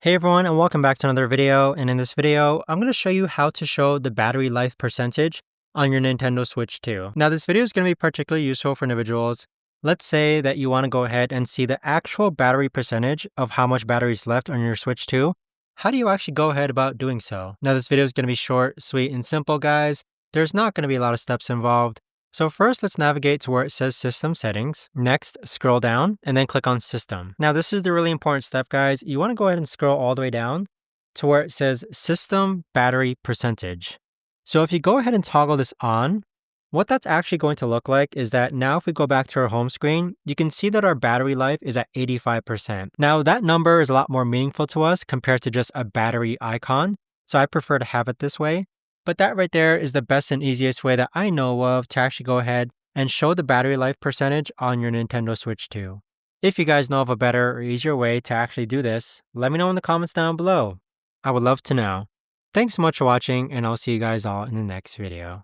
Hey everyone, and welcome back to another video. And in this video, I'm going to show you how to show the battery life percentage on your Nintendo Switch 2. Now this video is going to be particularly useful for individuals. Let's say that you want to go ahead and see the actual battery percentage of how much battery is left on your Switch 2. How do you actually go ahead about doing so? Now this video is going to be short, sweet, and simple, guys. There's not going to be a lot of steps involved. So first, let's navigate to where it says System Settings. Next, scroll down and then click on System. Now, this is the really important step, guys. You want to go ahead and scroll all the way down to where it says System Battery Percentage. So if you go ahead and toggle this on, what that's actually going to look like is that now if we go back to our home screen, you can see that our battery life is at 85%. Now, that number is a lot more meaningful to us compared to just a battery icon. So I prefer to have it this way. But that right there is the best and easiest way that I know of to actually go ahead and show the battery life percentage on your Nintendo Switch 2. If you guys know of a better or easier way to actually do this, let me know in the comments down below. I would love to know. Thanks so much for watching, and I'll see you guys all in the next video.